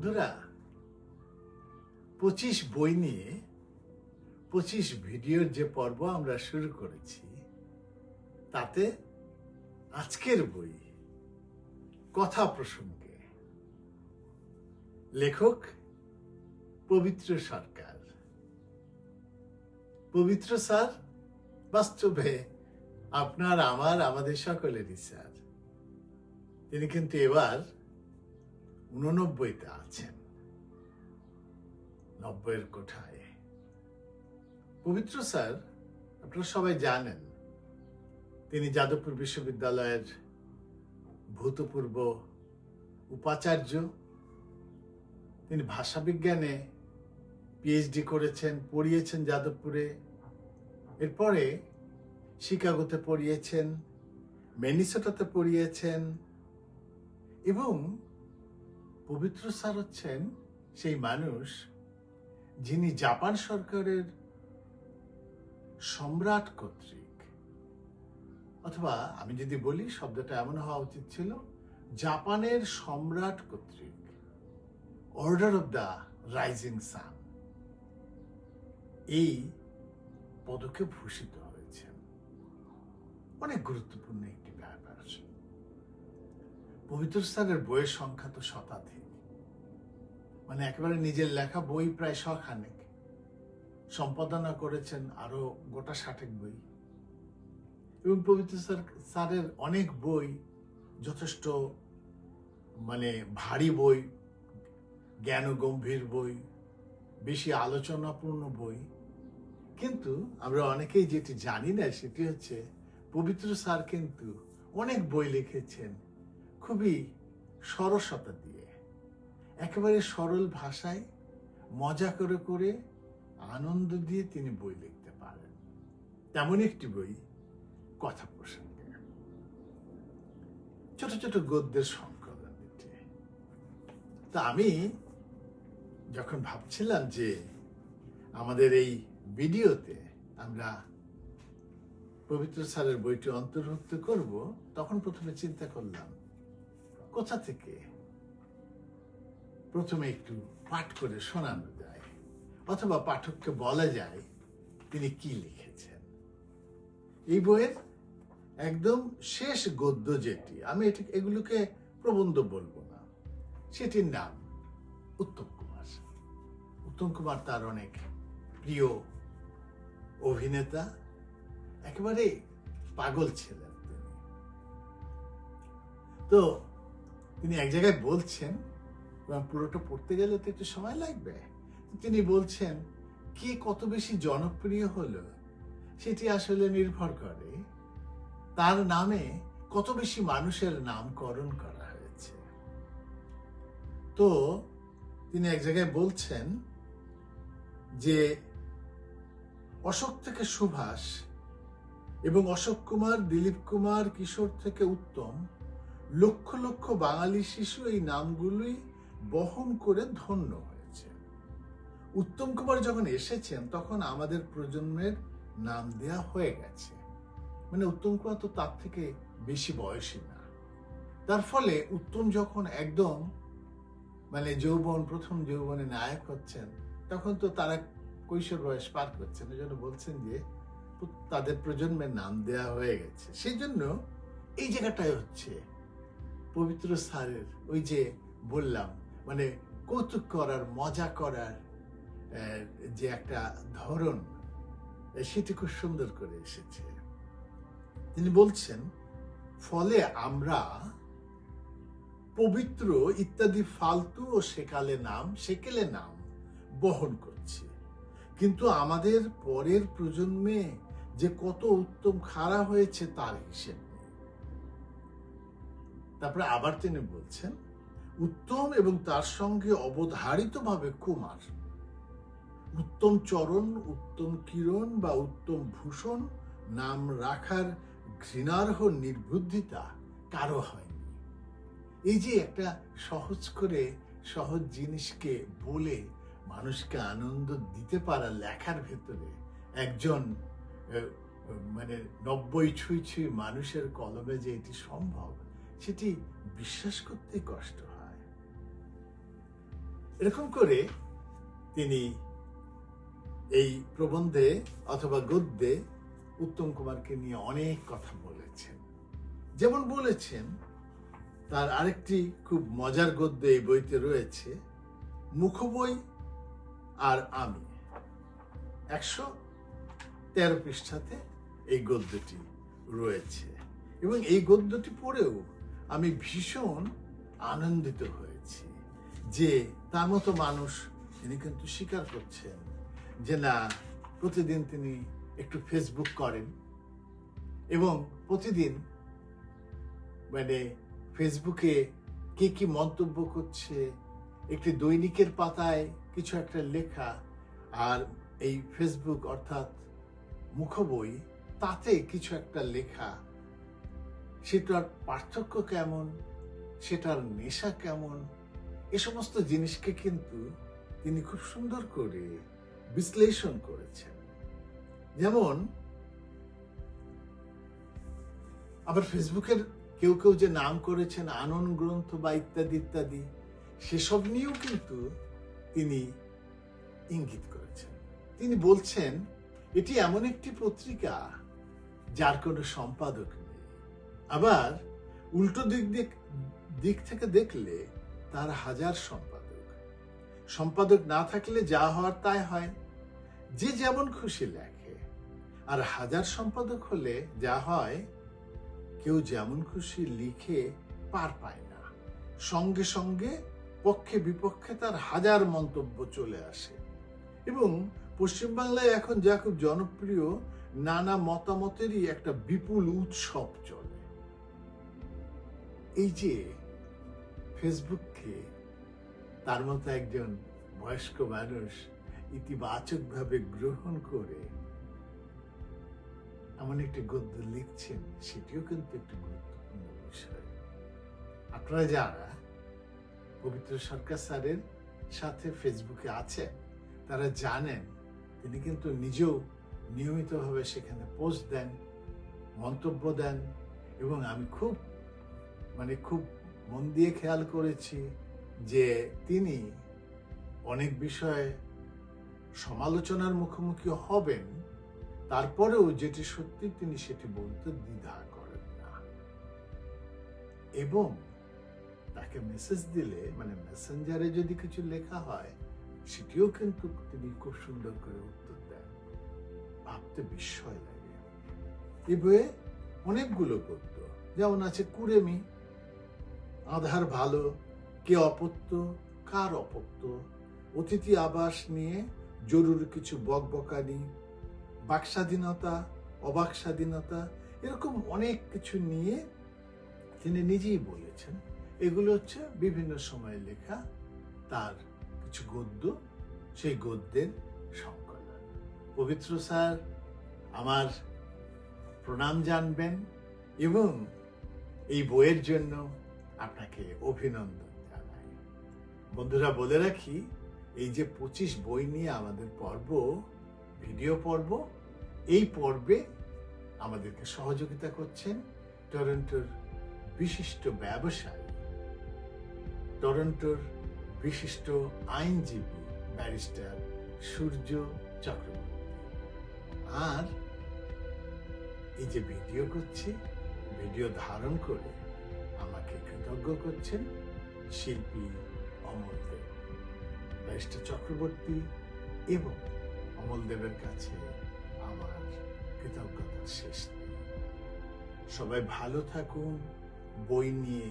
বন্ধুরা, 25 বই নিয়ে 25 ভিডিওর যে পর্ব আমরা শুরু করেছি, তাতে আজকের বই কথা প্রসঙ্গে, লেখক পবিত্র সরকার। পবিত্র স্যার বাস্তবে আপনার আমাদের সকলেরই স্যার। তিনি কিন্তু এবার 89তে আছেন, 90-এর কোঠায়। পবিত্র স্যার আপনারা সবাই জানেন, তিনি যাদবপুর বিশ্ববিদ্যালয়ের ভূতপূর্ব উপাচার্য। তিনি ভাষাবিজ্ঞানে পিএইচডি করেছেন, পড়িয়েছেন যাদবপুরে। এরপরে শিকাগোতে পড়িয়েছেন, মিনেসোটাতে পড়িয়েছেন। এবং পবিত্র স্যার হচ্ছেন সেই মানুষ যিনি জাপান সরকারের সম্রাট কর্তৃক, অথবা আমি যদি বলি শব্দটা এমন হওয়া উচিত ছিল, জাপানের সম্রাট কর্তৃক order of the rising sun, এই পদকে ভূষিত হয়েছেন। অনেক গুরুত্বপূর্ণ একটি ব্যাপার। পবিত্র স্যারের বইয়ের সংখ্যা তো শতাধিক, মানে একেবারে নিজের লেখা বই প্রায় 100 সম্পাদনা করেছেন আরো গোটা 60 বই। এবং পবিত্র স্যারের অনেক বই যথেষ্ট মানে ভারী বই, জ্ঞান গম্ভীর বই, বেশি আলোচনাপূর্ণ বই। কিন্তু আমরা অনেকেই যেটি জানি না সেটি হচ্ছে পবিত্র স্যার কিন্তু অনেক বই লিখেছেন খুবই সরসতা দিয়ে, একেবারে সরল ভাষায় মজা করে করে আনন্দ দিয়ে তিনি বই লিখতে পারেন। তেমন একটি বই কথা প্রসঙ্গে, ছোট ছোট গদ্যের সংকলন এটি। তা আমি যখন ভাবছিলাম যে আমাদের এই ভিডিওতে আমরা পবিত্র স্যারের বইটি অন্তর্ভুক্ত করব, তখন প্রথমে চিন্তা করলাম কোথা থেকে প্রথমে একটু পাঠ করে শোনানো যায়, অথবা পাঠককে বলা যায় তিনি কি লিখেছেন। এই বইয়ের একদম শেষ গদ্য যেটি, আমি এগুলোকে প্রবন্ধ বলবো না, সেটির নাম উত্তম কুমার। উত্তম কুমার তার অনেক প্রিয় অভিনেতা, একেবারে পাগল ছিলেন তিনি। তো তিনি এক জায়গায় বলছেন, পুরোটা পড়তে গেলে তো একটু সময় লাগবে, তিনি বলছেন কে কত বেশি জনপ্রিয় হলো সেটি আসলে নির্ভর করে তার নামে কত বেশি মানুষের নামকরণ করা হয়েছে। তো তিনি এক জায়গায় বলছেন যে অশোক থেকে সুভাষ এবং অশোক কুমার, দিলীপ কুমার, কিশোর থেকে উত্তম, লক্ষ লক্ষ বাঙালি শিশু এই নামগুলোই বহন করে ধন্য হয়েছে। উত্তম কুমার যখন এসেছেন তখন আমাদের প্রজন্মের নাম দেয়া হয়ে গেছে, মানে উত্তম কুমার তো তার থেকে বেশি বয়সী না। তার ফলে উত্তম যখন একদম মানে প্রথম যৌবনে নায়ক হচ্ছেন, তখন তো তারা কৈশোর বয়স পার করছেন। এই জন্য বলছেন যে তাদের প্রজন্মের নাম দেয়া হয়ে গেছে। সেই জন্য এই জায়গাটায় হচ্ছে পবিত্র স্যারের ওই যে বললাম, মানে কৌতুক করার, মজা করার যে একটা ধরন, সেটি খুব সুন্দর করে এসেছে। তিনি বলছেন, ফলে আমরা পবিত্র ইত্যাদি ফালতু ও সেকেলে নাম বহন করছি, কিন্তু আমাদের পরের প্রজন্মে যে কত উত্তম খাড়া হয়েছে তার হিসেব নেই। তারপরে আবার তিনি বলছেন, উত্তম এবং তার সঙ্গে অবধারিতভাবে কুমার, উত্তম চরণ, উত্তম কিরণ বা উত্তম ভূষণ নাম রাখার ঘৃণার্হ নির্বুদ্ধিতা কারো হয়নি। এই যে একটা সহজ জিনিসকে বলে মানুষকে আনন্দ দিতে পারা লেখার ভেতরে একজন মানে 90 ছুঁই মানুষের কলমে যে এটি সম্ভব, সেটি বিশ্বাস করতে কষ্ট হয়। এরকম করে তিনি এই প্রবন্ধে অথবা গদ্যে উত্তম কুমারকে নিয়ে অনেক কথা বলেছেন। যেমন বলেছেন, তার আরেকটি খুব মজার গদ্য এই বইতে রয়েছে, মুখবই আর আমি। 113 পৃষ্ঠাতে এই গদ্যটি রয়েছে এবং এই গদ্যটি পড়েও আমি ভীষণ আনন্দিত হয়েছি যে তার মতো মানুষ তিনি কিন্তু স্বীকার করছেন যে না, প্রতিদিন তিনি একটু ফেসবুক করেন এবং প্রতিদিন মানে ফেসবুকে কে কি মন্তব্য করছে, একটি দৈনিকের পাতায় কিছু একটা লেখা, আর এই ফেসবুক অর্থাৎ মুখবই তাতে কিছু একটা লেখা, সেটার পার্থক্য কেমন, সেটার নেশা কেমন, এ সমস্ত জিনিসকে কিন্তু তিনি খুব সুন্দর করে বিশ্লেষণ করেছেন। যেমন আবার ফেসবুকের কেউ কেউ যে নাম করেছেন আনন গ্রন্থ বা ইত্যাদি ইত্যাদি, সেসব নিয়েও কিন্তু তিনি ইঙ্গিত করেছেন। তিনি বলছেন এটি এমন একটি পত্রিকা যার কোনো সম্পাদক নেই, আবার উল্টো দিক থেকে দেখলে তার হাজার সম্পাদক না থাকলে যা হওয়ার তাই হয়, যে যেমন খুশি লেখে, আর হাজার সম্পাদক হলে যা হয়, কেউ যেমন খুশি লিখে পার পায় না, সঙ্গে সঙ্গে পক্ষে বিপক্ষে তার হাজার মন্তব্য চলে আসে। এবং পশ্চিমবাংলায় এখন যা খুব জনপ্রিয়, নানা মতামতেরই একটা বিপুল উৎসব চলে। এই যে ফেসবুককে তার মতো একজন বয়স্ক মানুষ ইতিবাচকভাবে গ্রহণ করে এমন একটি গদ্য লিখছেন, সেটিও কিন্তু একটি গুরুত্বপূর্ণ বিষয়। আপনারা যারা পবিত্র সরকার স্যারের সাথে ফেসবুকে আছেন তারা জানেন তিনি কিন্তু নিজেও নিয়মিতভাবে সেখানে পোস্ট দেন, মন্তব্য দেন, এবং আমি খুব মন দিয়ে খেয়াল করেছি যে তিনি অনেক বিষয়ে সমালোচনার মুখোমুখি হবেন, তারপরেও যেটি সত্যি তিনি সেটি বলতে দ্বিধা করেন না, এবং তাকে মেসেজ দিলে মেসেঞ্জারে যদি কিছু লেখা হয় সেটিও কিন্তু তিনি খুব সুন্দর করে উত্তর দেন। ভাবতে বিস্ময় লাগে। এই বইয়ে অনেকগুলো গদ্য, যেমন আছে কুড়েমি, আধার ভালো, কে অপত্য, কার অপত্য, অতিথি আবাস নিয়ে জরুরি কিছু বকবকানি, বাক স্বাধীনতা, অবাক স্বাধীনতা, এরকম অনেক কিছু নিয়ে তিনি নিজেই বলেছেন। এগুলো হচ্ছে বিভিন্ন সময়ে লেখা তার কিছু গদ্য, সেই গদ্যের সংকলন। পবিত্র স্যার আমার প্রণাম জানবেন এবং এই বইয়ের জন্য আপনাকে অভিনন্দন জানাই। বন্ধুরা, বলে রাখি, এই যে 25 বই নিয়ে আমাদের পর্ব, ভিডিও পর্ব, এই পর্বে আমাদেরকে সহযোগিতা করছেন টরন্টোর বিশিষ্ট ব্যবসায়ী, টরন্টোর বিশিষ্ট আইনজীবী ব্যারিস্টার সূর্য চক্রবর্তী। আর এই যে ভিডিও করছি, ভিডিও ধারণ করে আমাকে কৃতজ্ঞ করছেন শিল্পী অমল দেব। ব্যারিস্টার চক্রবর্তী এবং অমল দেবের কাছে আমার কৃতজ্ঞতার শেষ নেই। সবাই ভালো থাকুন, বই নিয়ে